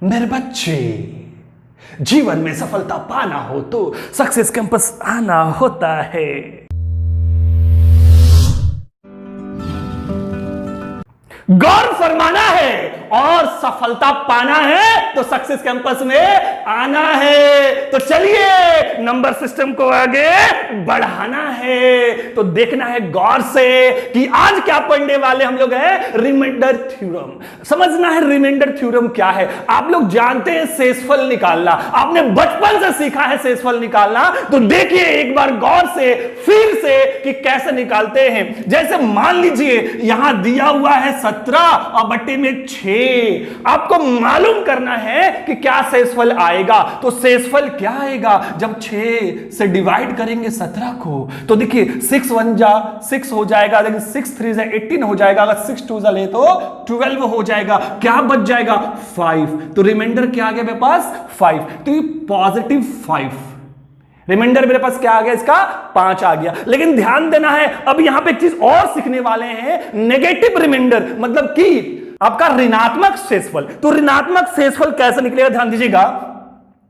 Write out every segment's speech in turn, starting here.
मेरे बच्चे, जीवन में सफलता पाना हो तो सक्सेस कैंपस आना होता है। गौर फरमाना है और सफलता पाना है तो सक्सेस कैंपस में आना है। तो चलिए नंबर सिस्टम को आगे बढ़ाना है। तो देखना है गौर से कि आज क्या पढ़ने वाले हम लोग हैं, रिमाइंडर थ्योरम। समझना है रिमाइंडर थ्योरम क्या है। आप लोग जानते हैं शेषफल निकालना, आपने बचपन से सीखा है शेषफल निकालना। तो देखिए एक बार गौर से फिर से कि कैसे निकालते हैं। जैसे मान लीजिए यहां दिया हुआ है 17 और बट्टे में 6। आपको मालूम करना है कि क्या शेषफल आएगा। तो शेषफल क्या आएगा जब 6 से डिवाइड करेंगे 17 को। तो देखिए 6 1 जा 6 हो जाएगा, लेकिन 6 3 जा 18 हो जाएगा। अगर 6 2 जा ले तो 12 हो जाएगा। क्या बच जाएगा 5। तो रिमाइंडर क्या आ गया मेरे पास 5। तो ये पॉजिटिव 5। रिमाइंडर मेरे पास क्या आ गया, इसका 5 आ गया। लेकिन ध्यान देना है अब यहां पे एक चीज और सीखने वाले हैं, नेगेटिव रिमाइंडर मतलब कि आपका ऋणात्मक शेषफल। तो ऋणात्मक शेषफल कैसे निकलेगा, ध्यान दीजिएगा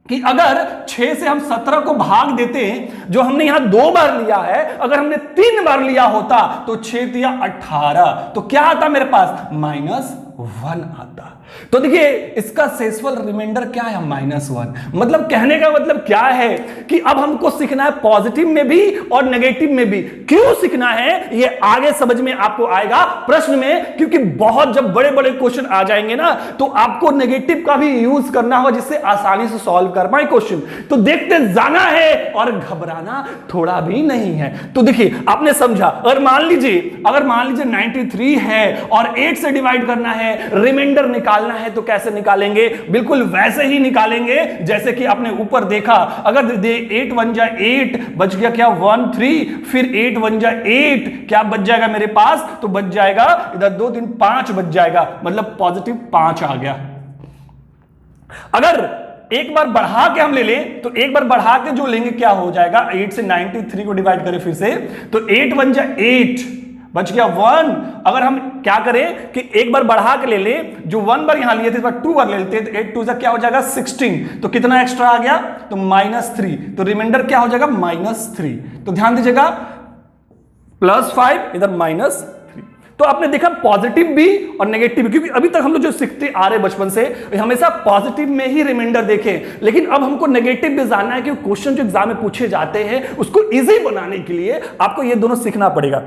कि अगर 6 से हम 17 को भाग देते हैं, जो हमने यहां 2 बार लिया है, अगर हमने 3 बार लिया होता तो 6 दिया 18। तो क्या आता मेरे पास -1 आता। तो देखिए इसका शेषफल रिमाइंडर क्या है -1। मतलब कहने का मतलब क्या है कि अब हमको सीखना है पॉजिटिव में भी और नेगेटिव में भी। क्यों सीखना है ये आगे समझ में आपको आएगा प्रश्न में, क्योंकि बहुत जब बड़े बड़े क्वेश्चन आ जाएंगे ना तो आपको नेगेटिव का भी यूज करना होगा जिससे आसानी से सॉल्व कर पाए क्वेश्चन। तो देखते जाना है और घबराना थोड़ा भी नहीं है। तो देखिए आपने समझा, अगर मान लीजिए 93 है और 8 से डिवाइड करना है, रिमाइंडर निकालना है तो कैसे निकालेंगे, बिल्कुल वैसे ही निकालेंगे जैसे कि आपने ऊपर देखा। अगर 8 1 जा 8 बच गया क्या 1 3, फिर 8 1 जा 8 क्या बच जाएगा मेरे पास, तो बच जाएगा इधर 2 3 5 बच जाएगा, मतलब पॉजिटिव 5 आ गया। अगर एक बार बढ़ा के हम ले लें तो एक बार बढ़ा के जो लेंगे क्या हो जाएगा, 8 से 93 को डिवाइड करें फिर से तो 8 1 जा 8 बच गया 1। अगर हम क्या करें कि एक बार बढ़ा के ले ले, जो 1 बार यहां लिए थे 2 बार ले लेते तो 8 2 क्या हो जाएगा 16। तो कितना एक्स्ट्रा आ गया तो -3। तो रिमाइंडर क्या हो जाएगा -3। तो ध्यान दीजिएगा +5 इधर -3। तो आपने देखा पॉजिटिव भी और नेगेटिव भी, क्योंकि अभी तक हम लोग जो सीखते आ रहे बचपन से हमेशा पॉजिटिव में ही रिमाइंडर देखें, लेकिन अब हमको नेगेटिव भी जानना है कि क्वेश्चन जो एग्जाम में पूछे जाते हैं उसको इजी बनाने के लिए आपको ये दोनों सीखना पड़ेगा।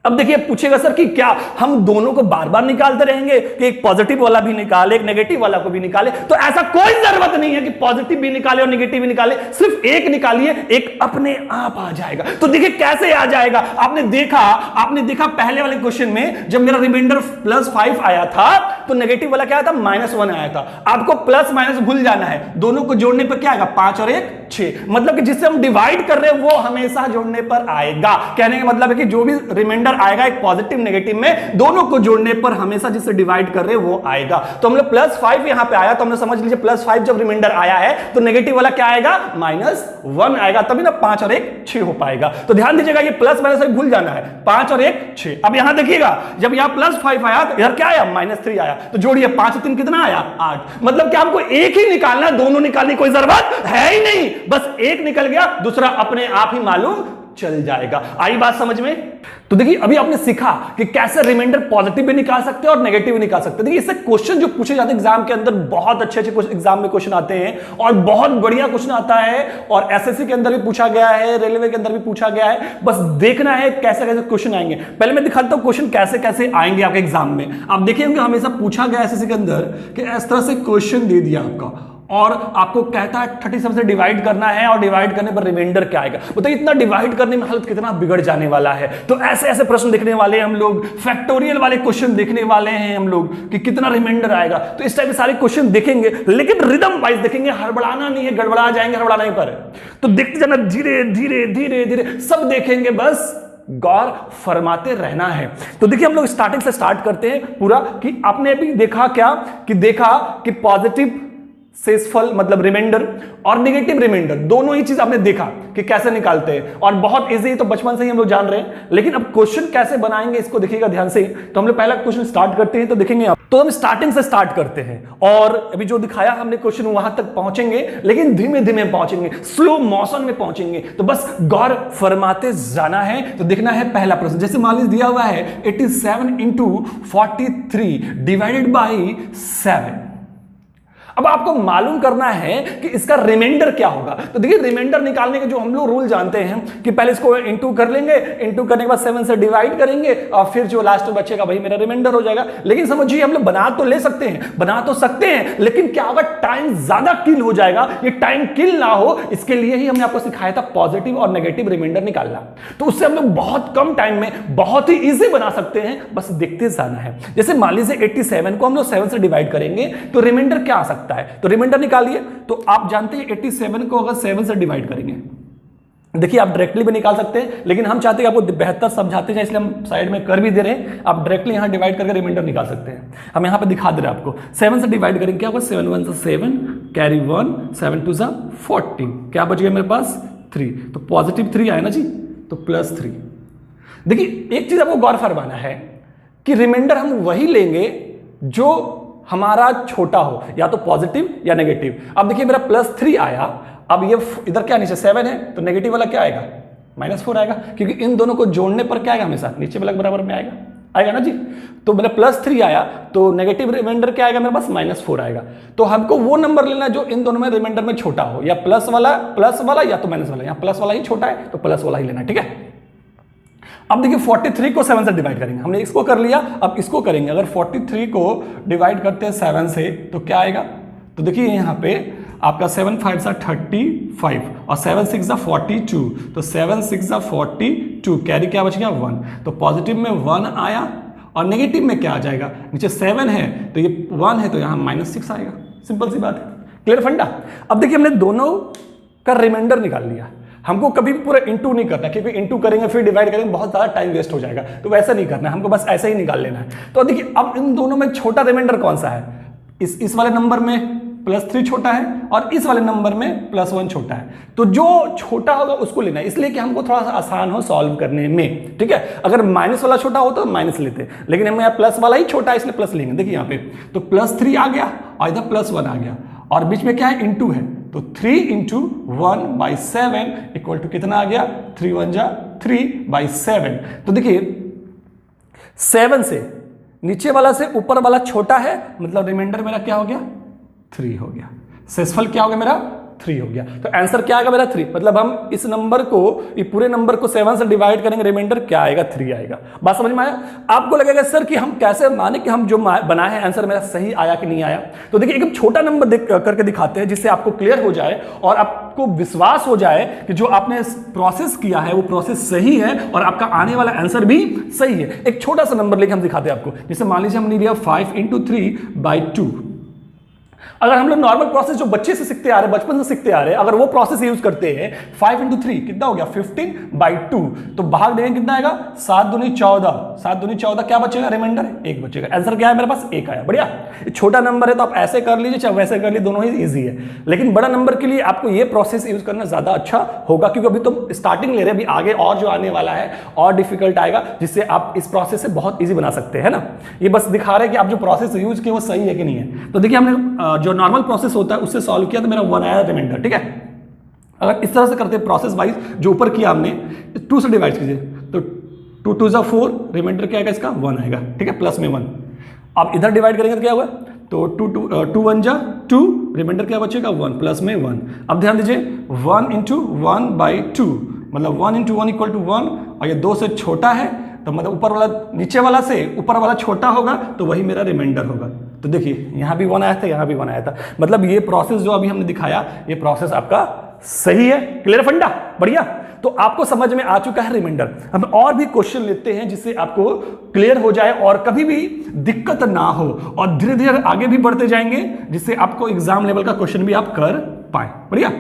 अब देखिए पूछेगा सर कि क्या हम दोनों को बार बार निकालते रहेंगे कि एक पॉजिटिव वाला भी निकाले एक नेगेटिव वाला को भी निकाले। तो ऐसा कोई जरूरत नहीं है कि पॉजिटिव भी निकाले और नेगेटिव भी निकाले, सिर्फ एक निकालिए, एक अपने आप आ जाएगा। तो देखिए कैसे आ जाएगा। आपने देखा पहले वाले क्वेश्चन में जब मेरा रिमाइंडर +5 आया था तो नेगेटिव वाला क्या आया था -1 आया था। आपको प्लस माइनस भूल जाना है, दोनों को जोड़ने पर क्या आएगा 5 और 1 6। मतलब कि जिससे हम डिवाइड कर रहे हैं वो हमेशा जोड़ने पर आएगा। कहने का मतलब है कि जो भी रिमाइंडर आएगा एक पॉजिटिव नेगेटिव में, दोनों को जोड़ने पर हमेशा जिससे डिवाइड कर रहे हैं वो आएगा। तो हम लोग +5 यहां पे आया तो हमने समझ लीजिए +5 जब रिमाइंडर आया है तो नेगेटिव वाला क्या आएगा -1 आएगा, तभी ना 5 और 1 6 हो पाएगा। तो ध्यान दीजिएगा ये प्लस माइनस भूल जाना है, 5 और 1 6। अब यहां देखिएगा जब यहां +5 आया तो इधर क्या आया -3 आया, तो जोड़िए 5 3 कितना आया 8। मतलब कि हमको एक ही निकालना, दोनों निकालने की कोई जरूरत है ही नहीं, बस एक निकल गया दूसरा अपने आप ही मालूम चल जाएगा। आई बात समझ में। तो देखिए अभी आपने सीखा कि कैसे रिमाइंडर पॉजिटिव भी निकाल सकते हैं और नेगेटिव भी निकाल सकते हैं। देखिए इससे क्वेश्चन जो पूछे जाते हैं एग्जाम के अंदर, बहुत अच्छे एग्जाम में क्वेश्चन आते हैं और बहुत बढ़िया क्वेश्चन आता है, और एसएससी के अंदर भी पूछा गया है, रेलवे के अंदर भी पूछा गया है। बस देखना है कैसे कैसे क्वेश्चन आएंगे। पहले मैं दिखाता हूं क्वेश्चन कैसे कैसे आएंगे आपके एग्जाम में। आप देखिए हमेशा पूछा गया एसएससी के अंदर कि इस तरह से क्वेश्चन दे दिया आपका और आपको कहता है 37 से डिवाइड करना है और डिवाइड करने पर रिमाइंडर क्या आएगा। बताइए इतना डिवाइड करने में हालत कितना बिगड़ जाने वाला है। तो ऐसे ऐसे प्रश्न देखने वाले हैं हम लोग, फैक्टोरियल वाले क्वेश्चन देखने वाले हैं हम लोग कि कितना रिमाइंडर आएगा। तो इस टाइप के सारे क्वेश्चन देखेंगे, लेकिन रिदम वाइज देखेंगे, हड़बड़ाना नहीं है, गड़बड़ा जाएंगे हड़बड़ाने पर। तो देखते जाना, धीरे धीरे धीरे धीरे सब देखेंगे, बस गौर फरमाते रहना है। तो देखिए हम लोग स्टार्टिंग से स्टार्ट करते हैं पूरा कि आपने अभी देखा क्या कि पॉजिटिव शेषफल मतलब रिमाइंडर और नेगेटिव रिमाइंडर, दोनों ही चीज आपने देखा कि कैसे निकालते हैं और बहुत इजी, तो बचपन से ही हम लोग जान रहे हैं। लेकिन अब क्वेश्चन कैसे बनाएंगे इसको देखिएगा ध्यान से। तो हम लोग पहला क्वेश्चन स्टार्ट करते हैं, तो देखेंगे आप, तो हम स्टार्टिंग से स्टार्ट करते हैं और अभी जो दिखाया हमने क्वेश्चन वहां तक पहुंचेंगे, लेकिन धीमे धीमे पहुंचेंगे, स्लो मोशन में पहुंचेंगे। तो बस गौर फरमाते जाना है। तो देखना है पहला प्रश्न, जैसे मान लीजिए दिया हुआ है 87 इंटू 43 डिवाइडेड बाई 7। अब आपको मालूम करना है कि इसका रिमाइंडर क्या होगा। तो देखिए रिमाइंडर निकालने के जो हम लोग रूल जानते हैं कि पहले इसको इंटू कर लेंगे, इंटू करने के बाद 7 से डिवाइड करेंगे और फिर जो लास्ट में बचेगा वही मेरा रिमाइंडर हो जाएगा। लेकिन समझिए हम लोग बना तो ले सकते हैं, बना तो सकते हैं, लेकिन क्या होगा, टाइम ज्यादा किल हो जाएगा। ये टाइम किल ना हो इसके लिए ही हमने आपको सिखाया था पॉजिटिव और नेगेटिव रिमाइंडर निकालना। तो उससे हम लोग बहुत कम टाइम में बहुत ही इजी बना सकते हैं, बस देखते जाना है। जैसे मान लीजिए 87 को हम लोग 7 से डिवाइड करेंगे तो रिमाइंडर क्या आ सकता है, तो रिमाइंडर निकालिए। तो आप जानते हैं 87 को अगर 7 से डिवाइड करेंगे, देखिए आप डायरेक्टली भी निकाल सकते हैं, लेकिन हम चाहते हैं आपको बेहतर समझाते हैं इसलिए हम साइड में कर भी दे रहे हैं। आप डायरेक्टली यहां डिवाइड करके रिमाइंडर निकाल सकते हैं। हम यहां पे दिखा दे रहे हैं आपको, 7 से डिवाइड करेंगे क्या होगा, 7 1 से 7 कैरी 1, 7 2 40, क्या बच गया मेरे पास 3। तो पॉजिटिव 3 आया ना जी, तो +3। देखिए एक चीज आपको गौर फरमाना है कि रिमाइंडर हम वही लेंगे जो हमारा छोटा हो, या तो पॉजिटिव या नेगेटिव। अब देखिए मेरा +3 आया, अब ये इधर क्या नीचे 7 है तो नेगेटिव वाला क्या आएगा, -4 आएगा, क्योंकि इन दोनों को जोड़ने पर क्या आएगा, हमेशा नीचे वाला बराबर में आएगा ना जी। तो मेरा +3 आया तो नेगेटिव रिमाइंडर क्या आएगा मेरे पास, -4 आएगा। तो हमको वो नंबर लेना जो इन दोनों में रिमाइंडर में छोटा हो, या प्लस वाला या तो माइनस वाला। यहाँ प्लस वाला ही छोटा है तो प्लस वाला ही लेना, ठीक है। अब देखिए 43 को 7 से डिवाइड करेंगे, हमने इसको कर लिया, अब इसको करेंगे। अगर 43 को डिवाइड करते हैं 7 से तो क्या आएगा, तो देखिए यहाँ पे आपका 7 5 सा 35 और 7 6 सा 42, तो 7 6 सा 42 कैरी क्या बच गया 1। तो पॉजिटिव में 1 आया और नेगेटिव में क्या आ जाएगा, नीचे 7 है तो ये 1 है तो यहाँ -6 आएगा। सिंपल सी बात है, क्लियर फंडा। अब देखिए हमने दोनों का रिमाइंडर निकाल लिया, हमको कभी पूरा इंटू नहीं करना, क्योंकि इंटू करेंगे फिर डिवाइड करेंगे बहुत ज़्यादा टाइम वेस्ट हो जाएगा, तो वैसा नहीं करना है, हमको बस ऐसे ही निकाल लेना है। तो देखिए अब इन दोनों में छोटा रिमाइंडर कौन सा है, इस वाले नंबर में +3 छोटा है और इस वाले नंबर में +1 छोटा है। तो जो छोटा होगा उसको लेना है, इसलिए कि हमको थोड़ा सा आसान हो सॉल्व करने में, ठीक है। अगर माइनस वाला छोटा हो तो माइनस लेते, लेकिन हमें यहाँ प्लस वाला ही छोटा है इसलिए प्लस लेंगे। देखिए यहाँ पे तो +3 आ गया और इधर +1 आ गया और बीच में क्या है, इंटू है, तो 3 × 1/7 इक्वल टू कितना आ गया, 3 1 जा 3/7। तो देखिए 7 से नीचे वाला से ऊपर वाला छोटा है, मतलब रिमाइंडर मेरा क्या हो गया, 3 हो गया। शेषफल क्या हो गया मेरा, 3 हो गया। तो आंसर क्या आएगा मेरा 3, मतलब हम इस नंबर को, ये पूरे नंबर को 7 से डिवाइड करेंगे, रिमाइंडर क्या आएगा, 3 आएगा। बात समझ में आया। आपको लगेगा सर कि हम कैसे माने कि हम जो बनाए हैं आंसर मेरा सही आया कि नहीं आया। तो देखिए एक छोटा नंबर करके दिखाते हैं जिससे आपको क्लियर हो जाए और आपको विश्वास हो जाए कि जो आपने प्रोसेस किया है वो प्रोसेस सही है और आपका आने वाला आंसर भी सही है। एक छोटा सा नंबर लेके हम दिखाते हैं आपको। जैसे मान लीजिए हमने लिया 5 × 3/2। अगर हम लोग नॉर्मल प्रोसेस जो बच्चे से सीखते आ रहे हैं, बचपन से सीखते आ रहे हैं, अगर वो प्रोसेस यूज करते हैं, 5 × 3 कितना हो गया, 15/2। तो भाग देंगे कितना आएगा, 7 दूनी 14, 7 दूनी 14, क्या बचेगा, रिमाइंडर 1 बचेगा। आंसर क्या है मेरे पास, 1 आया। बढ़िया, छोटा नंबर है तो आप ऐसे कर लीजिए चाहे वैसे कर लीजिए, दोनों ही इजी है। लेकिन बड़ा नंबर के लिए आपको ये प्रोसेस यूज करना ज्यादा अच्छा होगा, क्योंकि अभी तो स्टार्टिंग ले रहे हैं, अभी आगे और जो आने वाला है और डिफिकल्ट आएगा, जिससे आप इस प्रोसेस से बहुत ईजी बना सकते हैं ना। ये बस दिखा रहे हैं कि आप जो प्रोसेस यूज किए वो सही है कि नहीं है। तो देखिए हमने जो नॉर्मल प्रोसेस होता है उससे सॉल्व किया तो मेरा 1 आया रिमाइंडर, ठीक है। अगर इस तरह से करते हैं प्रोसेस वाइज, जो ऊपर किया हमने 2 से डिवाइड कीजिए तो 2 2 4, रिमाइंडर क्या आएगा इसका, 1 आएगा, ठीक है, प्लस में 1। अब इधर डिवाइड करेंगे तो क्या होगा, तो 2 1 जा 2, रिमाइंडर क्या बचेगा 1, प्लस में 1। अब ध्यान दीजिए 1 × 1/2, मतलब 1 × 1 इक्वल टू 1, और ये 2 से छोटा है तो मतलब ऊपर वाला नीचे वाला से ऊपर वाला छोटा होगा तो वही मेरा रिमाइंडर होगा। तो देखिए यहाँ भी 1 आया था, यहाँ भी 1 आया था, मतलब ये प्रोसेस जो अभी हमने दिखाया ये प्रोसेस आपका सही है। क्लियर फंडा, बढ़िया। तो आपको समझ में आ चुका है रिमाइंडर। हम और भी क्वेश्चन लेते हैं जिससे आपको क्लियर हो जाए और कभी भी दिक्कत ना हो, और धीरे धीरे आगे भी बढ़ते जाएंगे जिससे आपको एग्जाम लेवल का क्वेश्चन भी आप कर पाए। बढ़िया,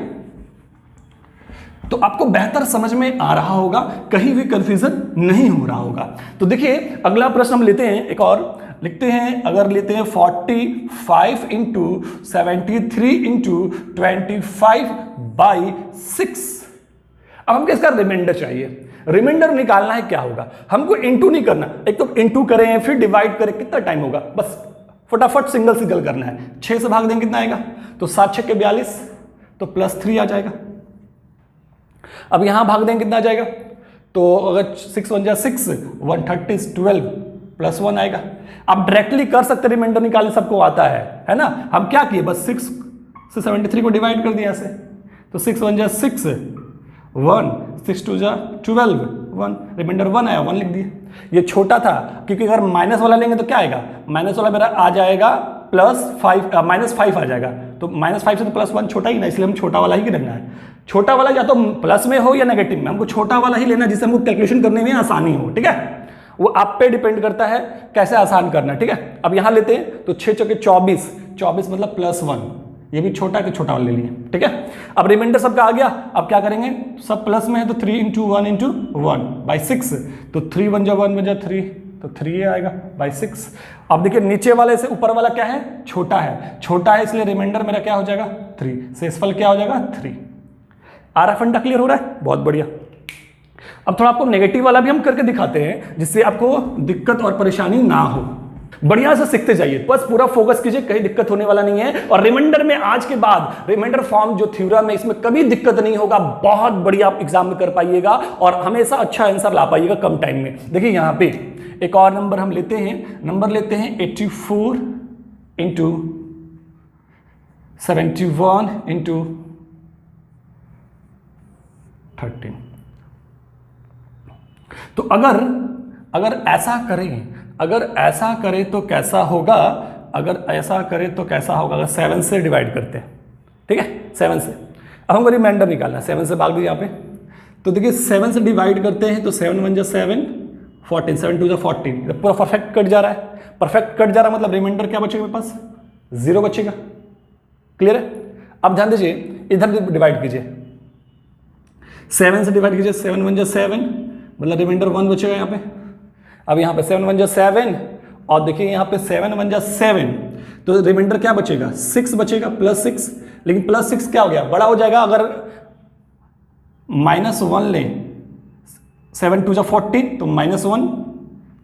तो आपको बेहतर समझ में आ रहा होगा, कहीं भी कंफ्यूजन नहीं हो रहा होगा। तो देखिए अगला प्रश्न हम लेते हैं एक और। लिखते हैं, अगर लेते हैं 45 इंटू 73 इंटू 25/6। अब हमको इसका रिमाइंडर चाहिए। रिमाइंडर निकालना है, क्या होगा, हमको इंटू नहीं करना, एक तो इंटू करें फिर डिवाइड करें, कितना टाइम होगा, बस फटाफट सिंगल सिंगल करना है। 6 से भाग देंगे कितना आएगा, तो 7 6 के 42, तो +3 आ जाएगा। अब यहां भाग देंगे कितना आ जाएगा, तो अगर 6 1 जा 6, 130 12 +1 आएगा। आप डायरेक्टली कर सकते रिमाइंडर निकालने, सबको आता है ना। हम क्या किए, बस 6 से 73 को डिवाइड कर दिया ऐसे, तो 6 1 जा 6 1, 6 2 जा 12 1, रिमाइंडर 1 आया, 1 लिख दिए। ये छोटा था क्योंकि अगर माइनस वाला लेंगे तो क्या आएगा, माइनस वाला मेरा आ जाएगा -5 आ जाएगा, तो -5 से तो +1 छोटा ही ना, इसलिए हम छोटा वाला ही रखना है। छोटा वाला या तो प्लस में हो या नेगेटिव में, हमको छोटा वाला ही लेना जिससे हमको कैलकुलेशन करने में आसानी हो, ठीक है। वो आप पे डिपेंड करता है कैसे आसान करना, ठीक है। अब यहां लेते हैं तो 6 चौके 24, 24 मतलब +1, ये भी छोटा है तो छोटा वाला ले लिए, ठीक है। अब रिमाइंडर सबका आ गया, अब क्या करेंगे, सब प्लस में है तो 3 × 1 × 1/6, तो 3 1 जा 1 जा 3, तो 3 आएगा /6। अब देखिए नीचे वाले से ऊपर वाला क्या है, छोटा है, छोटा है इसलिए रिमाइंडर मेरा क्या हो जाएगा 3, शेषफल क्या हो जाएगा 3। आ रहा फंडा क्लियर हो रहा है, बहुत बढ़िया। अब थोड़ा आपको नेगेटिव वाला भी हम करके दिखाते हैं जिससे आपको दिक्कत और परेशानी ना हो। बढ़िया से सीखते जाइए, बस पूरा फोकस कीजिए, कहीं दिक्कत होने वाला नहीं है। और रिमाइंडर में आज के बाद रिमाइंडर फॉर्म जो थ्योरम है इसमें कभी दिक्कत नहीं होगा, बहुत बढ़िया आप एग्जाम में कर पाइएगा और हमेशा अच्छा आंसर ला पाइएगा कम टाइम में। देखिए यहाँ पे एक और नंबर हम लेते हैं, नंबर लेते हैं 84 × 71 × 13। तो अगर ऐसा करें, अगर ऐसा करें तो कैसा होगा, अगर ऐसा करें तो कैसा होगा, अगर 7 से डिवाइड करते हैं, ठीक है, 7 से। अब हमको रिमाइंडर निकालना है, 7 से भाग दीजिए यहाँ पे, तो देखिए 7 से डिवाइड करते हैं तो 7 1 जा 7, 14, 7 2 जा 14, पूरा परफेक्ट कट जा रहा है। परफेक्ट कट जा रहा है मतलब रिमाइंडर क्या बचेगा मेरे पास, 0 बचेगा। क्लियर है। अब ध्यान दीजिए, इधर डिवाइड कीजिए, 7 से डिवाइड कीजिए, 7 1 जा 7, मतलब रिमाइंडर 1 बचेगा यहाँ पे। अब यहाँ पे 7 1 जा 7 और देखिए यहाँ पे 7 1 जा 7, तो रिमाइंडर क्या बचेगा 6 बचेगा, +6। लेकिन +6 क्या हो गया, बड़ा हो जाएगा। अगर -1 लें, 7 2 जा 14, तो -1।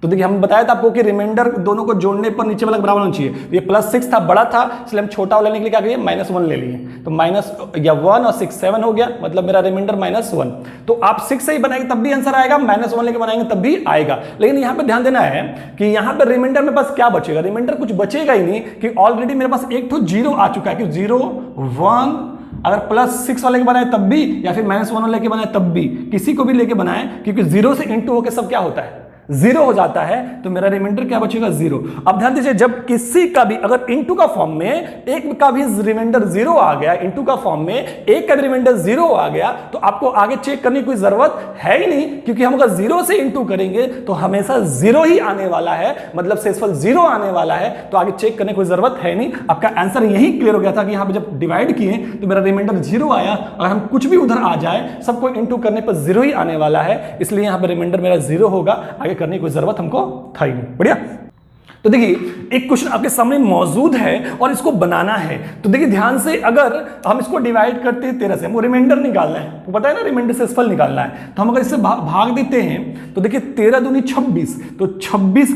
तो देखिए हम बताया था आपको कि रिमाइंडर दोनों को जोड़ने पर नीचे वाला बराबर होना चाहिए। ये +6 था, बड़ा था, इसलिए हम छोटा वाला लेने के लिए क्या करिए -1 ले लिए, तो -1 और 6 7 हो गया, मतलब मेरा रिमाइंडर -1। तो आप 6 से ही बनाएंगे तब भी आंसर आएगा, -1 लेके बनाएंगे तब भी आएगा। लेकिन यहाँ पे ध्यान देना है कि यहाँ पे रिमाइंडर में बस क्या बचेगा, रिमाइंडर कुछ बचेगा ही नहीं, कि ऑलरेडी मेरे पास एक तो 0 आ चुका है, कि 0 1, अगर +6 वाले के बनाए तब भी या फिर -1 वाले लेके बनाए तब भी, किसी को भी लेके बनाए, क्योंकि 0 से इंटू होकर सब क्या होता है 0 हो जाता है, तो मेरा रिमाइंडर क्या बचेगा 0। अब ध्यान दीजिए, जब किसी का भी अगर इंटू का फॉर्म में एक का भी रिमाइंडर 0 आ गया, इंटू का फॉर्म में एक का भी रिमाइंडर 0 आ गया, तो आपको आगे चेक करने की कोई जरूरत है ही नहीं, क्योंकि हम अगर 0 से इंटू करेंगे तो हमेशा 0 ही आने वाला है, मतलब शेषफल 0 आने वाला है, तो आगे चेक करने की कोई जरूरत है नहीं। आपका आंसर यही क्लियर हो गया था कि यहाँ पे जब डिवाइड किए तो मेरा रिमाइंडर 0 आया, और हम कुछ भी उधर आ जाए सबको इंटू करने पर 0 ही आने वाला है, इसलिए यहाँ पे रिमाइंडर मेरा 0 होगा, आगे करने की कोई जरूरत हमको था ही नहीं। बढ़िया। तो देखिए एक क्वेश्चन आपके सामने मौजूद है और इसको बनाना है, तो देखिए ध्यान से, अगर हम इसको डिवाइड करते हैं 13 से, हमको रिमाइंडर निकालना है, तो पता है ना रिमाइंडर से शेषफल निकालना है, तो हम अगर इससे भाग देते हैं तो देखिए 13 दूनी 26, तो 26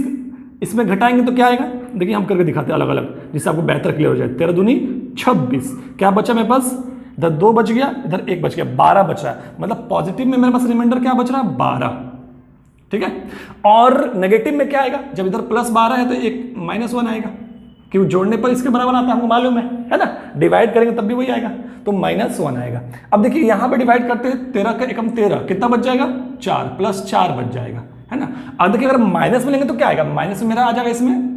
इसमें घटाएंगे तो क्या आएगा, देखिए हम करके दिखाते हैं अलग अलग, जिससे आपको बेहतर क्लियर हो जाए। 13 दूनी 26, क्या बचा मेरे पास, इधर 2 बच गया, इधर 1 बच गया, 12 बच रहा है, मतलब पॉजिटिव में मेरे पास रिमाइंडर क्या बच रहा है 12, ठीक है। और नेगेटिव में क्या आएगा, जब इधर +12 है तो एक -1 आएगा, क्योंकि जोड़ने पर इसके बराबर आता है, हमको मालूम है ना, डिवाइड करेंगे तब भी वही आएगा, तो -1 आएगा। अब देखिए यहां पे डिवाइड करते हैं, 13 का एकम 13, कितना बच जाएगा 4, +4 बच जाएगा, है ना। अब देखिए अगर माइनस में लेंगे तो क्या आएगा, माइनस में मेरा आ जाएगा इसमें,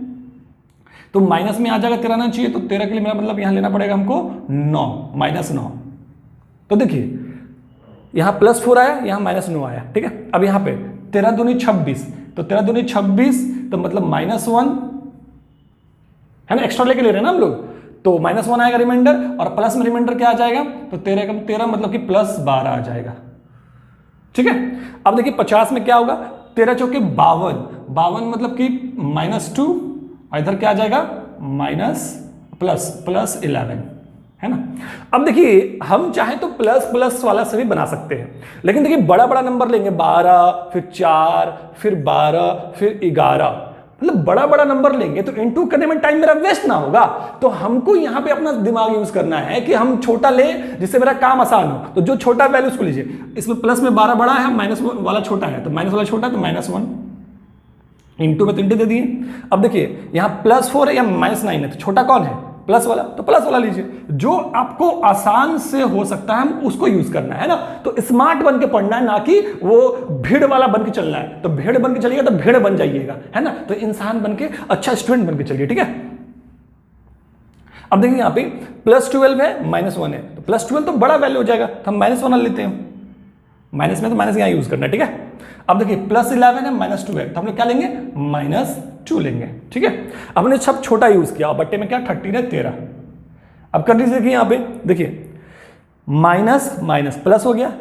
तो माइनस में आ जाएगा 13 आना चाहिए, तो 13 के लिए मेरा मतलब यहां लेना पड़ेगा हमको 9, -9। तो देखिए यहां +4 आया, यहां -9 आया, ठीक है। अब यहां पे 13 दूनी 26, तो 13 दूनी 26, तो मतलब -1 है ना, एक्स्ट्रा लेके ले रहे हैं ना हम लोग, तो -1 आएगा रिमाइंडर, और प्लस में रिमाइंडर क्या आ जाएगा, तो 13 एकम 13 मतलब कि +12 आ जाएगा, ठीक है। अब देखिए 50 में क्या होगा, 13 चौके 52, 52 मतलब कि -2 और इधर क्या आ जाएगा प्लस 11, है ना। अब देखिए हम चाहें तो प्लस प्लस वाला से भी बना सकते हैं, लेकिन देखिए बड़ा बड़ा नंबर लेंगे 12 फिर 4 फिर 12 फिर 11, मतलब बड़ा बड़ा नंबर लेंगे तो इनटू करने में टाइम मेरा वेस्ट ना होगा। तो हमको यहां पे अपना दिमाग यूज करना है कि हम छोटा ले जिससे मेरा काम आसान हो। तो जो छोटा वैल्यू उसको लीजिए, इसमें प्लस में 12 बड़ा है, माइनस वाला छोटा है, तो माइनस वाला छोटा है तो -1, इंटू में तो इंटू दे दिए। अब देखिए यहां +4 है या -9 है, तो छोटा कौन है प्लस वाला, तो प्लस वाला लीजिए। जो आपको आसान से हो सकता है हम उसको यूज करना है ना। तो स्मार्ट बन के पढ़ना है, ना कि वो भीड़ वाला बन के चलना है। तो भीड़ बन के चलिएगा तो भीड़ बन जाइएगा, है ना। तो इंसान बन के अच्छा स्टूडेंट बन के चलिए, ठीक है। अब देखिए यहां पे +12 है -1 है, तो +12 तो बड़ा वैल्यू हो जाएगा, तो हम -1 लेते हैं। माइनस में तो माइनस यहां यूज करना है, ठीक है। अब देखिए +11 है -2 है, तो हम लोग क्या लेंगे -2 लेंगे, ठीक है। अब हमने सब छोटा यूज किया, बट्टे में क्या 13 है 13। अब कर लीजिए कि यहां पे देखिए माइनस माइनस प्लस हो गया,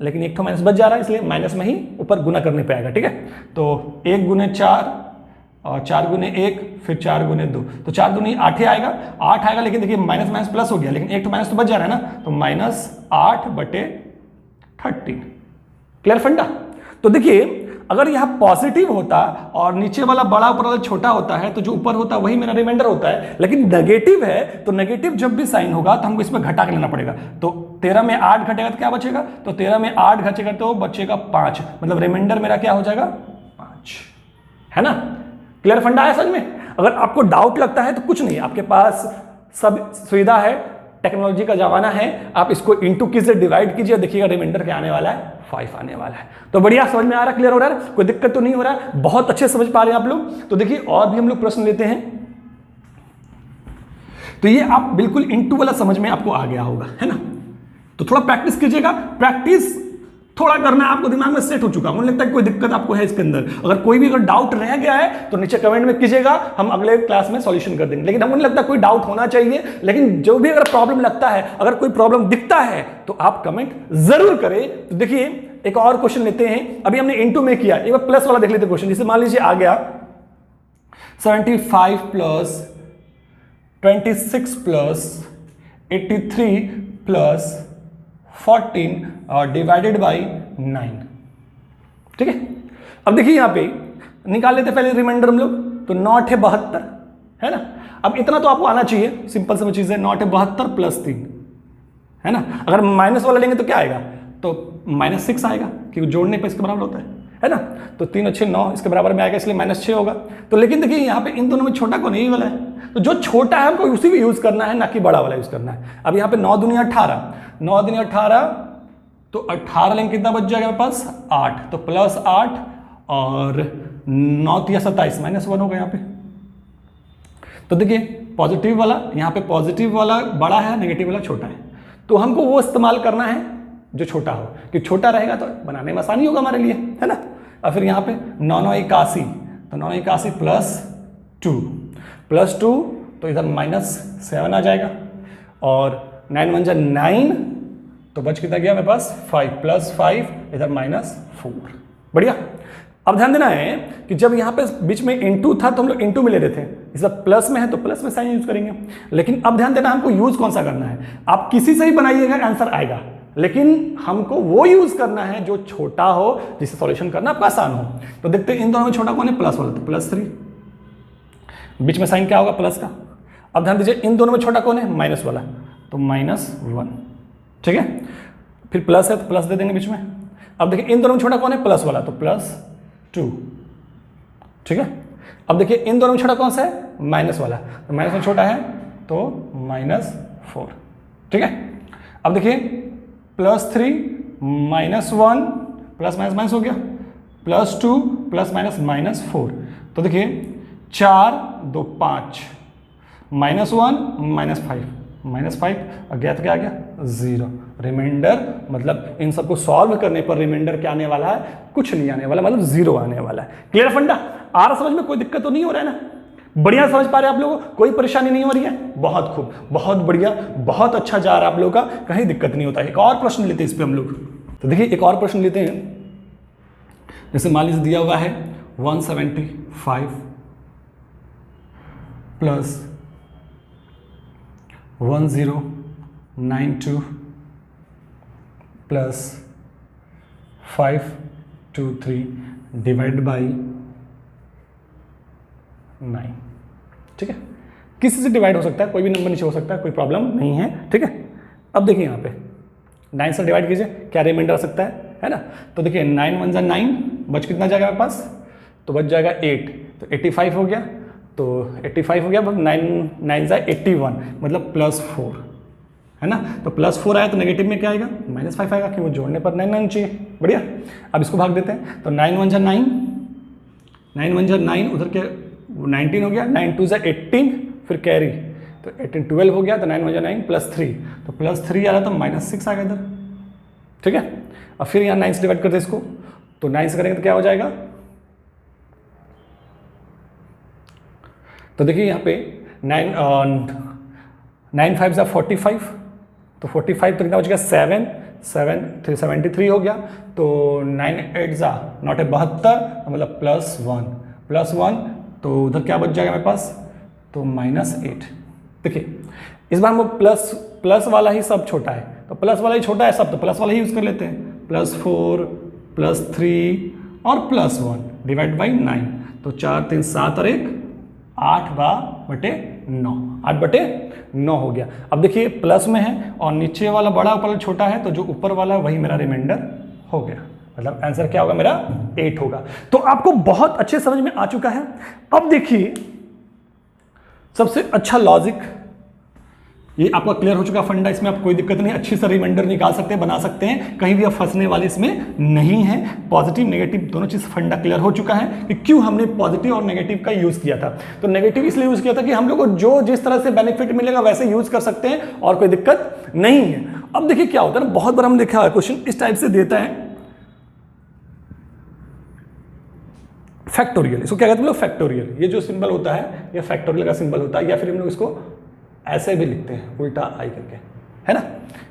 लेकिन एक तो माइनस बच जा रहा है, इसलिए माइनस में ही ऊपर गुना करने पे आएगा, ठीक है। तो 1 × 4 और 4 × 1 फिर 4 × 2, तो 4 दूनी 8 ही आएगा, 8 आएगा। लेकिन देखिए माइनस माइनस प्लस हो गया, लेकिन एक तो माइनस तो बच जा रहा है ना, तो -8/13। क्लियर फंडा। तो देखिए अगर यह पॉजिटिव होता और नीचे वाला बड़ा ऊपर वाला छोटा होता है, तो जो ऊपर होता है वही मेरा रिमाइंडर होता है। लेकिन नेगेटिव है, तो नेगेटिव जब भी साइन होगा तो हमको इसमें घटा के लेना पड़ेगा। तो 13 में 8 घटेगा तो क्या बचेगा, तो 13 में 8 घटेगा तो बचेगा 5, मतलब रिमाइंडर मेरा क्या हो जाएगा 5, है ना। क्लियर फंडा है समझ में। अगर आपको डाउट लगता है तो कुछ नहीं, आपके पास सब सुविधा है, टेक्नोलॉजी का जमाना है। आप इसको इंटू की से डिवाइड कीजिए, देखिएगा रिमाइंडर क्या आने वाला है 5 आने वाला है। तो बढ़िया समझ में आ रहा, क्लियर हो रहा है, कोई दिक्कत तो नहीं हो रहा है, बहुत अच्छे समझ पा रहे हैं आप लोग। तो देखिए और भी हम लोग प्रश्न लेते हैं। तो ये आप बिल्कुल इंटू वाला समझ में आपको आ गया होगा, है ना। तो थोड़ा प्रैक्टिस कीजिएगा, प्रैक्टिस थोड़ा करना आपको दिमाग में सेट हो चुका। मुझे लगता है कोई दिक्कत आपको है इसके अंदर। अगर कोई भी अगर डाउट रह गया है तो नीचे कमेंट में कीजिएगा, हम अगले क्लास में सॉल्यूशन कर देंगे। लेकिन मुझे लगता है कोई डाउट होना चाहिए। लेकिन जो भी अगर प्रॉब्लम लगता है, अगर कोई प्रॉब्लम दिखता है तो आप कमेंट जरूर करें। तो देखिए एक और क्वेश्चन लेते हैं। अभी हमने इंटू में किया, एक बार प्लस वाला देख लेते क्वेश्चन। जैसे मान लीजिए आ गया 75 + 26 + 83 + 14 डिवाइडेड बाई 9, ठीक है। अब देखिए यहां पे निकाल लेते पहले रिमाइंडर हम लोग। तो 9 है 72, है ना। अब इतना तो आपको आना चाहिए, सिंपल सी चीज है। 9 है 72 + 3, है ना। अगर माइनस वाला लेंगे तो क्या आएगा, तो -6 आएगा, क्योंकि जोड़ने पे इसके बराबर होता है ना। तो 3 और 6 9 इसके बराबर में आएगा, इसलिए -6 होगा। तो लेकिन देखिए यहाँ पे इन दोनों में छोटा कौन है, यही वाला है। तो जो छोटा है हमको उसी को यूज करना है, ना कि बड़ा वाला यूज करना है। अब यहाँ पे 9 दूनी 18, 9 दूनी 18, तो 18 लेंगे कितना बच जाएगा मेरे पास 8, तो +8 और 9 × 27 -1 होगा यहाँ पे। तो देखिए पॉजिटिव वाला यहाँ पे, पॉजिटिव वाला बड़ा है, नेगेटिव वाला छोटा है। तो हमको वो इस्तेमाल करना है जो छोटा हो, कि छोटा रहेगा तो बनाने में आसानी होगा हमारे लिए, है ना। और फिर यहाँ पे 9 9 81, तो 9 81 + 2 तो इधर -7 आ जाएगा, और 9 1 9, तो बच कितना गया मेरे पास 5 + 5 इधर -4। बढ़िया। अब ध्यान देना है कि जब यहाँ पे बीच में इंटू था तो हम लोग इंटू में ले रहे थे, इस बार प्लस में है तो प्लस में साइन यूज करेंगे। लेकिन अब ध्यान देना हमको यूज कौन सा करना है। आप किसी से ही बनाइएगा आंसर आएगा, लेकिन हमको वो यूज करना है जो छोटा हो, जिससे सॉल्यूशन करना आपका आसान हो। तो देखते हैं इन दोनों में छोटा कौन है, प्लस वाला, तो +3, बीच में साइन क्या होगा प्लस का। अब ध्यान दीजिए इन दोनों में छोटा कौन है, माइनस वाला, तो -1, ठीक है। फिर प्लस है तो प्लस दे देंगे बीच में। अब देखिए इन दोनों में छोटा कौन है, प्लस वाला, तो +2, ठीक है। अब देखिए इन दोनों में छोटा कौन सा है, माइनस वाला, तो माइनस में छोटा है तो -4, ठीक है। अब देखिए +3 -1 प्लस माइनस हो गया, +2 ± -4, तो देखिए 4 2 5, -1 -5 और गया तो क्या आ गया 0। रिमाइंडर मतलब इन सबको सॉल्व करने पर रिमाइंडर क्या आने वाला है, कुछ नहीं आने वाला, मतलब 0 आने वाला है। क्लियर फंडा आ रहा समझ में, कोई दिक्कत तो नहीं हो रहा है ना, बढ़िया समझ पा रहे हैं आप लोगों को, कोई परेशानी नहीं हो रही है, बहुत खूब, बहुत बढ़िया, बहुत अच्छा जा रहा है आप लोगों का, कहीं दिक्कत नहीं होता है। एक और प्रश्न लेते हैं इस पर हम लोग। तो देखिए एक और प्रश्न लेते हैं। जैसे मान लीजिए दिया हुआ है 175 प्लस 1092 प्लस 523 डिवाइड बाई 9। ठीक है, किसी से डिवाइड हो सकता है, कोई भी नंबर नीचे हो सकता है, कोई प्रॉब्लम नहीं है। ठीक है, अब देखिए यहाँ पे 9 से डिवाइड कीजिए, क्या रिमाइंडर आ सकता है ना। तो देखिए 9 1 जा 9, बच कितना जाएगा आपके पास, तो बच जाएगा 8, तो 85 हो गया। तो 85 हो गया, 9 9 जा 81, मतलब +4 है ना। तो +4 आया तो नेगेटिव में क्या आएगा, -5 आएगा, क्योंकि जोड़ने पर 9 9 चाहिए। बढ़िया, अब इसको भाग देते हैं। तो 9 1 जा 9, 9 1 जा 9, उधर के 19 हो गया, 9 2 जा 18, फिर कैरी, तो 18 12 हो गया। तो 9 1 जा 9 +3, तो +3 आ रहा तो -6 आ गया इधर। ठीक है, अब फिर यहाँ 9 से डिवाइड करते हैं इसको, तो 9 से करेंगे तो क्या हो जाएगा, तो देखिए यहाँ पे 9 5 जा 45, तो 45 तो कितना बच गया 7 7 373 हो गया। तो 9 8 जा 9 72, मतलब +1 तो उधर क्या बच जाएगा मेरे पास, तो -8। देखिए इस बार हम प्लस वाला ही सब छोटा है, तो प्लस वाला ही छोटा है सब, तो प्लस वाला ही यूज कर लेते हैं। +4 +3 और +1 डिवाइड बाई 9, तो 4 3 7 और 1 8/9, 8/9 हो गया। अब देखिए प्लस में है और नीचे वाला बड़ा ऊपर छोटा है, तो जो ऊपर वाला है वही मेरा रिमाइंडर हो गया, मतलब आंसर क्या होगा मेरा 8 होगा। तो आपको बहुत अच्छे समझ में आ चुका है। अब देखिए सबसे अच्छा लॉजिक, ये आपका क्लियर हो चुका फंडा, इसमें आप कोई दिक्कत नहीं, अच्छी से रिमाइंडर निकाल सकते हैं, बना सकते हैं, कहीं भी आप फंसने वाले इसमें नहीं है। पॉजिटिव नेगेटिव दोनों चीज फंडा क्लियर हो चुका है कि क्यों हमने पॉजिटिव और नेगेटिव का यूज किया था। तो नेगेटिव इसलिए यूज किया था कि हम लोग को जो जिस तरह से बेनिफिट मिलेगा वैसे यूज कर सकते हैं और कोई दिक्कत नहीं है। अब देखिए क्या होता है ना, बहुत बार हमने देखा है क्वेश्चन इस टाइप से देता है फैक्टोरियल, इसको क्या कहते हैं लोग, फैक्टोरियल। ये जो सिंबल होता है ये फैक्टोरियल का सिंबल होता है, या फिर हम लोग इसको ऐसे भी लिखते हैं उल्टा आई करके, है ना।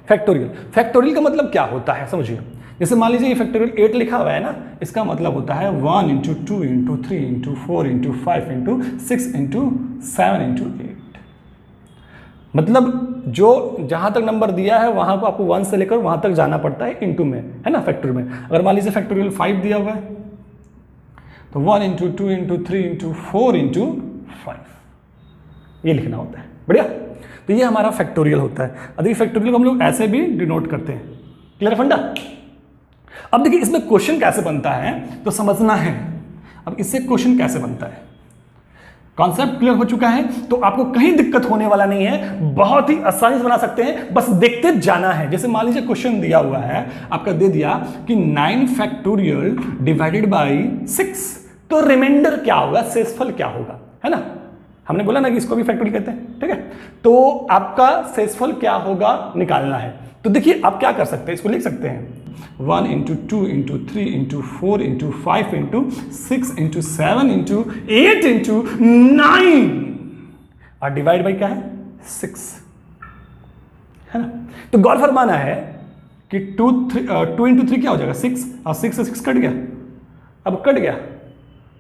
फैक्टोरियल, फैक्टोरियल का मतलब क्या होता है समझिए। जैसे मान लीजिए ये फैक्टोरियल 8 लिखा हुआ है ना, इसका मतलब होता है 1 × 2 × 3 × 4 × 5 × 6 × 7 × 8। मतलब जो जहां तक नंबर दिया है वहां को आपको 1 से लेकर वहां तक जाना पड़ता है इंटू में, है ना, फैक्टोरियल में। अगर मान लीजिए फैक्टोरियल 5 दिया हुआ है तो 1 × 2 × 3 × 4 × 5 ये लिखना होता है। बढ़िया, तो ये हमारा फैक्टोरियल होता है। अब देखिए फैक्टोरियल को हम लोग ऐसे भी डिनोट करते हैं। क्लियर फंडा। अब देखिए इसमें क्वेश्चन कैसे बनता है तो समझना है। अब इससे क्वेश्चन कैसे बनता है, कॉन्सेप्ट क्लियर हो चुका है तो आपको कहीं दिक्कत होने वाला नहीं है, बहुत ही आसानी से बना सकते हैं, बस देखते जाना है। जैसे मान लीजिए क्वेश्चन दिया हुआ है आपका, दे दिया कि 9 फैक्टोरियल डिवाइडेड बाई 6, तो रिमाइंडर क्या होगा, शेषफल क्या होगा, है ना। हमने बोला ना कि इसको भी फैक्टोरियल कहते हैं, ठीक है। तो आपका शेषफल क्या होगा निकालना है। तो देखिए आप क्या कर सकते हैं, इसको लिख सकते हैं 1 × 2 × 3 × 4 × 5 × 6 × 7 × 8 × 9 और डिवाइड बाई क्या है 6, है ना। तो गौर फरमाना है कि 2 × 3 क्या हो जाएगा 6, और 6 से 6 कट गया। अब कट गया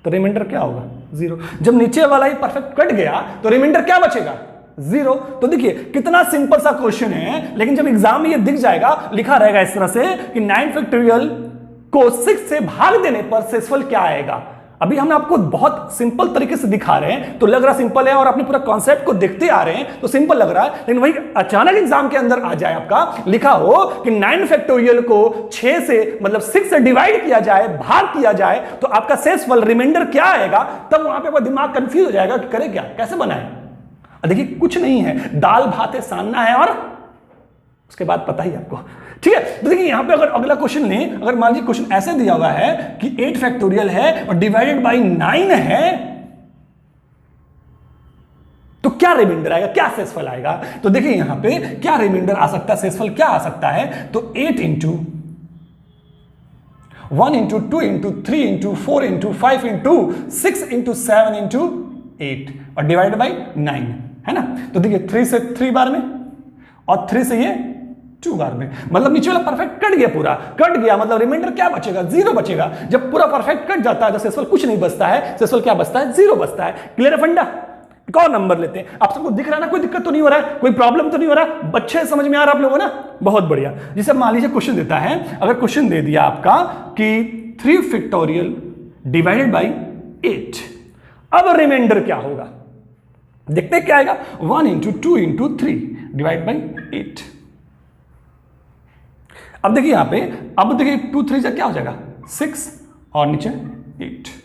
तो रिमाइंडर क्या होगा 0। जब नीचे वाला ही परफेक्ट कट गया तो रिमाइंडर क्या बचेगा 0। तो देखिए कितना सिंपल सा क्वेश्चन है, लेकिन जब एग्जाम में ये दिख जाएगा, लिखा रहेगा इस तरह से कि 9 फैक्टोरियल को 6 से भाग देने पर शेषफल क्या आएगा। अभी हम आपको बहुत सिंपल तरीके से दिखा रहे हैं तो लग रहा सिंपल है, और अपने पूरा कॉन्सेप्ट को देखते आ रहे हैं तो सिंपल लग रहा है, लेकिन वही अचानक एग्जाम के अंदर आ जाए आपका लिखा हो कि 9 फैक्टोरियल को 6 से मतलब 6 से डिवाइड किया जाए, भाग किया जाए, तो आपका शेषफल रिमाइंडर क्या आएगा, तब वहां पे आपका दिमाग कंफ्यूज हो जाएगा कि करे क्या, कैसे बनाए। देखिए कुछ नहीं है, दाल भात है, सानना है और उसके बाद पता ही आपको, ठीक है। तो देखिए यहां पे अगर अगला क्वेश्चन लें, अगर मान लीजिए क्वेश्चन ऐसे दिया हुआ है कि 8 फैक्टोरियल है और डिवाइडेड बाई 9 है, तो क्या रिमाइंडर आएगा, क्या शेषफल आएगा। तो देखिए यहां पे क्या रिमाइंडर आ सकता है, शेषफल क्या आ सकता है, तो 8 × 1 × 2 × 3 × 4 × 5 × 6 × 7 × 8 और डिवाइड बाई 9, है ना। तो देखिए 3 से 3 बार में और 3 से ये 2 बार में, मतलब नीचे वाला परफेक्ट कट गया, पूरा कट गया, मतलब रिमाइंडर क्या बचेगा 0 बचेगा। जब पूरा परफेक्ट कट जाता है तो शेषफल कुछ नहीं बचता है, शेषफल क्या बचता है 0 बचता है। क्लियर है फंडा। एक और नंबर लेते हैं। आप सबको दिख रहा है ना, कोई दिक्कत तो नहीं हो रहा है, कोई प्रॉब्लम तो नहीं हो रहा है, बच्चे समझ में आ रहा है आप लोगों ना, बहुत बढ़िया। जैसे मान लीजिए क्वेश्चन देता है, अगर क्वेश्चन दे दिया आपका कि 3 फैक्टोरियल डिवाइडेड बाई 8, अब रिमाइंडर क्या होगा, देखते हैं क्या आएगा। 1 इंटू 2 इंटू 3 डिवाइड बाई 8। अब देखिए यहां पे, अब देखिए 2 3 से क्या हो जाएगा 6 और नीचे 8।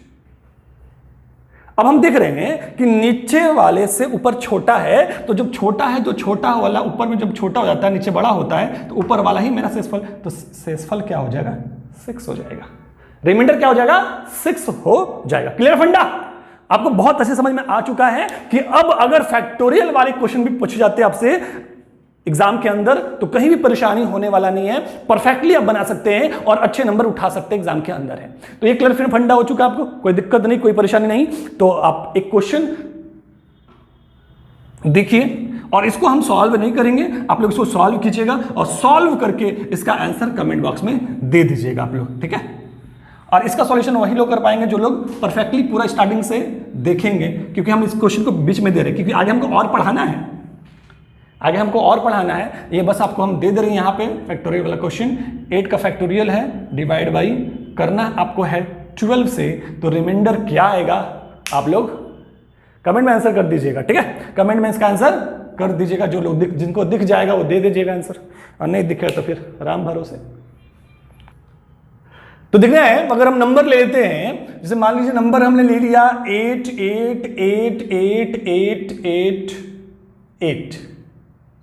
अब हम देख रहे हैं कि नीचे वाले से ऊपर छोटा है, तो जब छोटा है तो छोटा वाला ऊपर में जब छोटा हो जाता है नीचे बड़ा होता है, तो ऊपर वाला ही मेरा शेषफल, तो शेषफल क्या हो जाएगा 6 हो जाएगा, रिमाइंडर क्या हो जाएगा 6 हो जाएगा। क्लियर फंडा, आपको बहुत अच्छे समझ में आ चुका है कि अब अगर फैक्टोरियल वाले क्वेश्चन भी पूछे जाते हैं आपसे एग्जाम के अंदर, तो कहीं भी परेशानी होने वाला नहीं है, परफेक्टली आप बना सकते हैं और अच्छे नंबर उठा सकते हैं एग्जाम के अंदर है। तो ये क्लियर फंडा हो चुका आपको, कोई दिक्कत नहीं, कोई परेशानी नहीं। तो आप एक क्वेश्चन देखिए और इसको हम सॉल्व नहीं करेंगे, आप लोग इसको सॉल्व कीजिएगा और सॉल्व करके इसका आंसर कमेंट बॉक्स में दे दीजिएगा आप लोग, ठीक है। और इसका सॉल्यूशन वही लोग कर पाएंगे जो लोग परफेक्टली पूरा स्टार्टिंग से देखेंगे, क्योंकि हम इस क्वेश्चन को बीच में दे रहे हैं, क्योंकि आगे हमको और पढ़ाना है, आगे हमको और पढ़ाना है। ये बस आपको हम दे रहे हैं यहाँ पे फैक्टोरियल वाला क्वेश्चन। 8 का फैक्टोरियल है, डिवाइड बाई करना आपको है 12 से, तो रिमाइंडर क्या आएगा आप लोग कमेंट में आंसर कर दीजिएगा, ठीक है। कमेंट में इसका आंसर कर दीजिएगा, जो लोग जिनको दिख जाएगा वो दे दीजिएगा आंसर, और नहीं दिखे तो फिर राम भरोसे। तो दिख रहा है, अगर हम नंबर ले लेते हैं, जैसे मान लीजिए नंबर हमने ले लिया 8 8 8 8 8 8 8,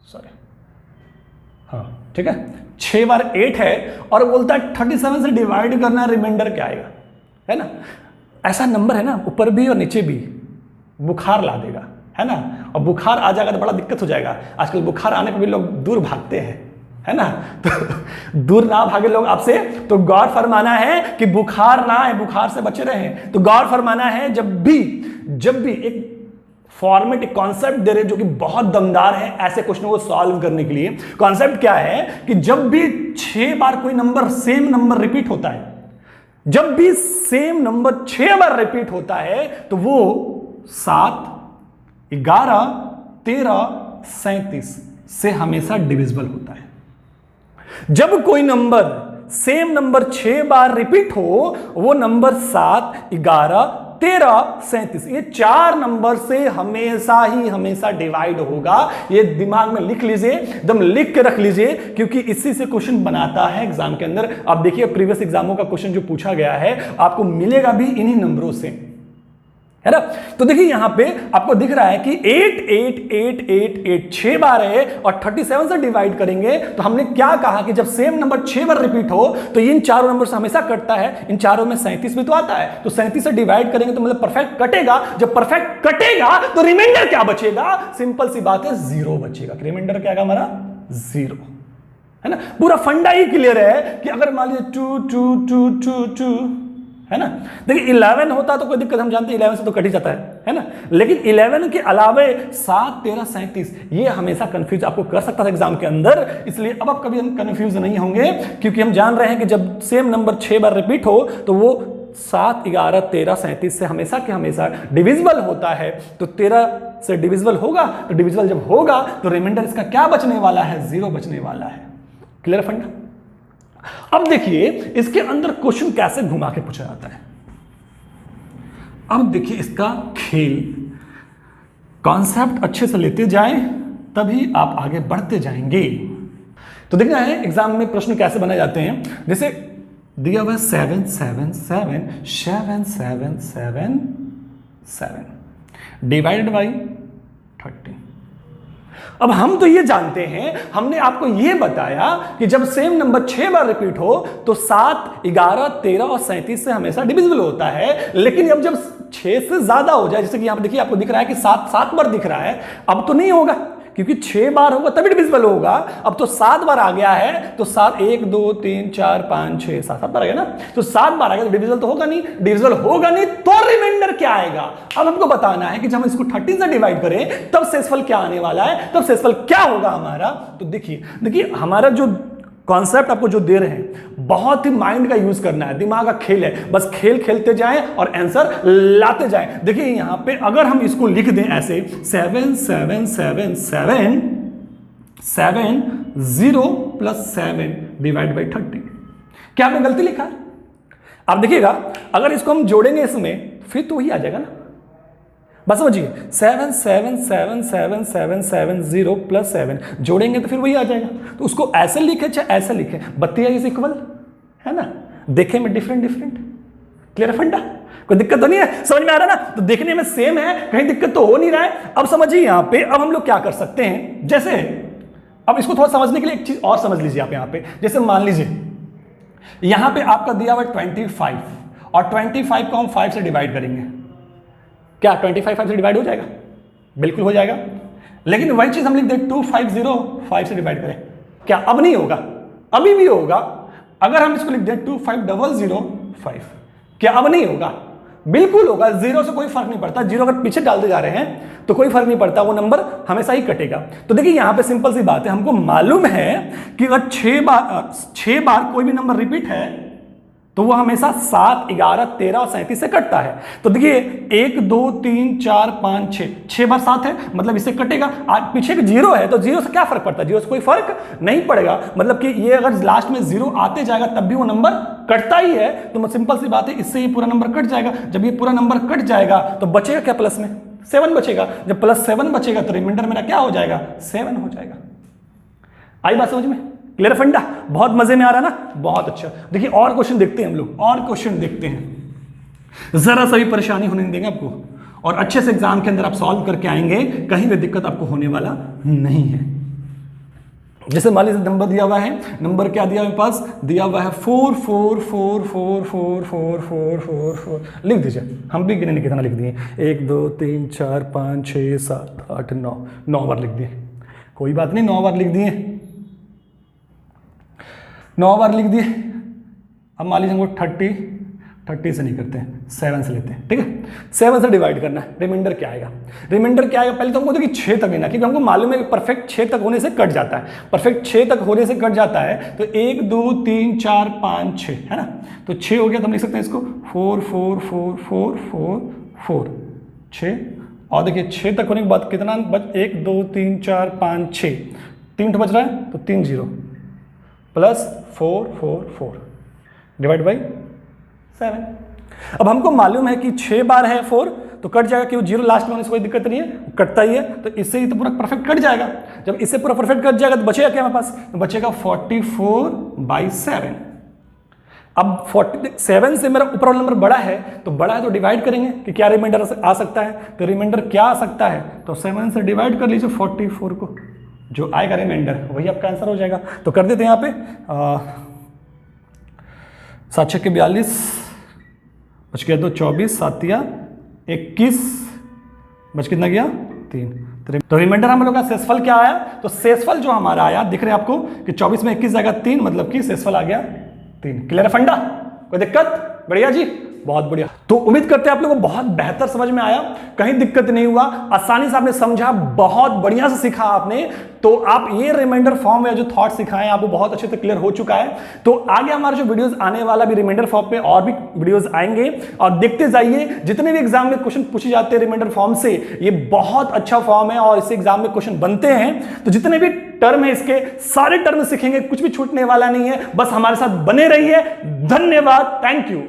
सॉरी, हाँ ठीक है, 6 बार 8 है और बोलता है 37 से डिवाइड करना, रिमाइंडर क्या आएगा, है ना। ऐसा नंबर है ना, ऊपर भी और नीचे भी बुखार ला देगा, है ना। और बुखार आ जाएगा तो बड़ा दिक्कत हो जाएगा। आजकल बुखार आने पर भी लोग दूर भागते हैं, है ना। तो दूर ना भागे लोग आपसे, तो गौर फरमाना है कि बुखार ना आए, बुखार से बचे रहें। तो गौर फरमाना है, जब भी एक फॉर्मेट, एक कॉन्सेप्ट दे रहे जो कि बहुत दमदार है ऐसे क्वेश्चनों को सॉल्व करने के लिए। कॉन्सेप्ट क्या है कि जब भी 6 बार कोई नंबर, सेम नंबर रिपीट होता है, जब भी सेम नंबर 6 बार रिपीट होता है, तो वो 7 11 13 37 से हमेशा डिविजिबल होता है। जब कोई नंबर, सेम नंबर 6 बार रिपीट हो, वो नंबर 7 11 13 37, ये 4 नंबर से हमेशा डिवाइड होगा। ये दिमाग में लिख लीजिए, एकदम लिख के रख लीजिए, क्योंकि इसी से क्वेश्चन बनाता है एग्जाम के अंदर। आप देखिए प्रीवियस एग्जामों का क्वेश्चन जो पूछा गया है, आपको मिलेगा भी इन्हीं नंबरों से, है ना। तो देखिए यहां पे आपको दिख रहा है कि 8 8 8 8 8 6 बार है और 37 से डिवाइड करेंगे, तो हमने क्या कहा कि जब सेम नंबर 6 बार रिपीट हो तो इन चारों नंबर से हमेशा कटता है। इन चारों में 37 भी तो आता है, तो 37 से डिवाइड करेंगे तो मतलब परफेक्ट कटेगा। जब परफेक्ट कटेगा तो रिमाइंडर क्या बचेगा, सिंपल सी बात है 0 बचेगा। रिमाइंडर क्या आएगा हमारा 0, है ना। पूरा फंडा ही क्लियर है कि अगर मान लीजिए 2 2 2 2 2, है ना। देखिए 11 होता तो कोई दिक्कत, हम जानते हैं 11 से तो कट ही जाता है ना। लेकिन 11 के अलावे 7 13 37 ये हमेशा कंफ्यूज आपको कर सकता था एग्जाम के अंदर। इसलिए अब आप कभी कंफ्यूज नहीं होंगे, क्योंकि हम जान रहे हैं कि जब सेम नंबर 6 बार रिपीट हो तो वो 7 11 13 37 से हमेशा के हमेशा डिविजिबल होता है। तो 13 से डिविजिबल होगा, तो डिविजिबल जब होगा तो रिमाइंडर इसका क्या बचने वाला है, 0 बचने वाला है। क्लियर फंडा। अब देखिए इसके अंदर क्वेश्चन कैसे घुमा के पूछा जाता है। अब देखिए इसका खेल, कॉन्सेप्ट अच्छे से लेते जाएं तभी आप आगे बढ़ते जाएंगे। तो देखना है एग्जाम में प्रश्न कैसे बनाए जाते हैं। जैसे दिया हुआ 7 7 7 7 7 7 7 डिवाइडेड बाई 30। अब हम तो ये जानते हैं, हमने आपको ये बताया कि जब सेम नंबर 6 बार रिपीट हो तो 7 11 13 और 37 से हमेशा डिविजिबल होता है। लेकिन अब जब 6 से ज्यादा हो जाए, जैसे कि यहां पर देखिए आपको दिख रहा है कि 7 बार दिख रहा है, अब तो नहीं होगा क्योंकि 6 बार होगा तभी डिविजिबल होगा। अब तो 7 बार आ गया है, तो 7 1 2 3 4 5 6 7 बार आ गया ना, तो 7 बार आ गया तो डिविजिबल तो होगा नहीं। डिविजिबल होगा नहीं तो रिमाइंडर क्या आएगा। अब हमको बताना है कि जब हम इसको 13 से डिवाइड करें तब शेषफल क्या आने वाला है, तब शेषफल क्या होगा हमारा। तो देखिए हमारा जो कॉन्सेप्ट आपको जो दे रहे हैं, बहुत ही माइंड का यूज करना है, दिमाग का खेल है, बस खेल खेलते जाएं और आंसर लाते जाएं। देखिए यहां पे अगर हम इसको लिख दें ऐसे 7 7 7 7 7 0 प्लस 7 डिवाइड बाई 30, क्या आपने गलती लिखा है? आप देखिएगा अगर इसको हम जोड़ेंगे इसमें फिर तो वही आ जाएगा ना, बस समझिए 7 7 7 7 7 7 0 प्लस 7 जोड़ेंगे तो फिर वही आ जाएगा। तो उसको ऐसे लिखे चाहे ऐसे लिखे, बत्ती इज इक्वल है ना, देखे में डिफरेंट डिफरेंट, क्लियर फंडा, कोई दिक्कत तो नहीं है, समझ में आ रहा है ना? तो देखने में सेम है, कहीं दिक्कत तो हो नहीं रहा है। अब समझिए यहां पे अब हम लोग क्या कर सकते हैं, जैसे अब इसको थोड़ा समझने के लिए एक चीज और समझ लीजिए आप। यहां पे जैसे मान लीजिए यहां पे आपका दिया हुआ 25 और 25 को हम 5 से डिवाइड करेंगे, क्या 25 5 से डिवाइड हो जाएगा? बिल्कुल हो जाएगा। लेकिन वही चीज हम लिख दें 250 5 से डिवाइड करें, क्या अब नहीं होगा? अभी भी होगा। अगर हम इसको लिख दें 2500 5, क्या अब नहीं होगा? बिल्कुल होगा। जीरो से कोई फर्क नहीं पड़ता, जीरो अगर पीछे डालते जा रहे हैं तो कोई फर्क नहीं पड़ता, वो नंबर हमेशा ही कटेगा। तो देखिए यहां पे सिंपल सी बात है, हमको मालूम है कि अगर 6 बार कोई भी नंबर रिपीट है तो वो हमेशा 7 11 13 और 37 से कटता है। तो देखिए 1 2 3 4 5 6 बार 7 है, मतलब इससे कटेगा। आज पीछे एक जीरो है तो जीरो से क्या फर्क पड़ता है? जीरो से कोई फर्क नहीं पड़ेगा, मतलब कि ये अगर लास्ट में जीरो आते जाएगा तब भी वो नंबर कटता ही है। तो सिंपल सी बात है, इससे ये पूरा नंबर कट जाएगा। जब ये पूरा नंबर कट जाएगा तो बचेगा क्या? प्लस में 7 बचेगा। जब प्लस 7 बचेगा तो रिमाइंडर मेरा क्या हो जाएगा? 7 हो जाएगा। आई बात समझ में? क्लियर फंडा? बहुत मजे में आ रहा है ना? बहुत अच्छा। देखिए और क्वेश्चन देखते हैं हम लोग, और क्वेश्चन देखते हैं, जरा सा भी परेशानी होने नहीं देंगे आपको, और अच्छे से एग्जाम के अंदर आप सॉल्व करके आएंगे, कहीं भी दिक्कत आपको होने वाला नहीं है। जैसे मान लीजिए नंबर दिया हुआ है, नंबर क्या दिया मेरे पास? दिया हुआ है 4 4 4 4 4 4 4 4 4, लिख दीजिए। हम भी गिने कितना लिख दिए, 1 2 3 4 5 6 7 8 9 बार लिख दिए। कोई बात नहीं, 9 बार लिख दिए, 9 बार लिख दिए। अब मान लीजिए हमको 30 से नहीं करते हैं, 7 से लेते हैं, ठीक है? 7 से डिवाइड करना है, रिमाइंडर क्या आएगा? रिमाइंडर क्या आएगा? पहले तो हमको देखिए 6 तक लेना, क्योंकि हमको मालूम है कि परफेक्ट 6 तक होने से कट जाता है। परफेक्ट 6 तक होने से कट जाता है तो 1 2 3 4 5 6 है ना, तो 6 हो गया तो हम लिख सकते हैं इसको 4 4 4 4 4 4 6। और देखिए 6 तक होने के बाद कितना बच? 1 2 3 4 5 6, 3 बच रहा है तो 3 0 प्लस 4 4 4 डिवाइड बाई 7। अब हमको मालूम है कि 6 बार है 4 तो कट जाएगा, क्योंकि जीरो लास्ट में होने से कोई दिक्कत नहीं है, कटता ही है। तो इससे ही तो पूरा परफेक्ट कट जाएगा। जब इससे पूरा परफेक्ट कट जाएगा तो बचेगा क्या हमारे पास? तो बचेगा 44/7। अब 47 से मेरा ऊपर वाला नंबर बड़ा है, तो बड़ा है तो डिवाइड करेंगे कि क्या रिमाइंडर आ सकता है। तो रिमाइंडर क्या आ सकता है? तो 7 से डिवाइड कर लीजिए 44 को, जो आएगा रिमाइंडर वही आपका आंसर हो जाएगा। तो कर देते हैं यहाँ पे 7 6 42 बच गया 2 24 7 21 बच कितना गया 3। तो रिमाइंडर हम लोग का शेषफल क्या आया? तो शेषफल जो हमारा आया दिख रहे हैं आपको कि 24 में 21 जाएगा 3, मतलब कि शेषफल आ गया 3। क्लियर है फंडा? कोई दिक्कत? बढ़िया जी, बहुत बढ़िया। तो उम्मीद करते हैं आप लोगों को बहुत बेहतर समझ में आया, कहीं दिक्कत नहीं हुआ, आसानी से आपने समझा, बहुत बढ़िया से सीखा आपने। तो आप ये रिमाइंडर फॉर्म में जो थॉट सिखाए आपको बहुत अच्छे से क्लियर हो चुका है। तो आगे हमारे जो वीडियोस आने वाला भी रिमाइंडर फॉर्म पे और भी वीडियोस आएंगे, और देखते जाइए जितने भी एग्जाम में क्वेश्चन पूछे जाते हैं रिमाइंडर फॉर्म से, ये बहुत अच्छा फॉर्म है और इससे एग्जाम में क्वेश्चन बनते हैं। तो जितने भी टर्म है इसके सारे टर्म सीखेंगे, कुछ भी छूटने वाला नहीं है। बस हमारे साथ बने रहिए। धन्यवाद, थैंक यू।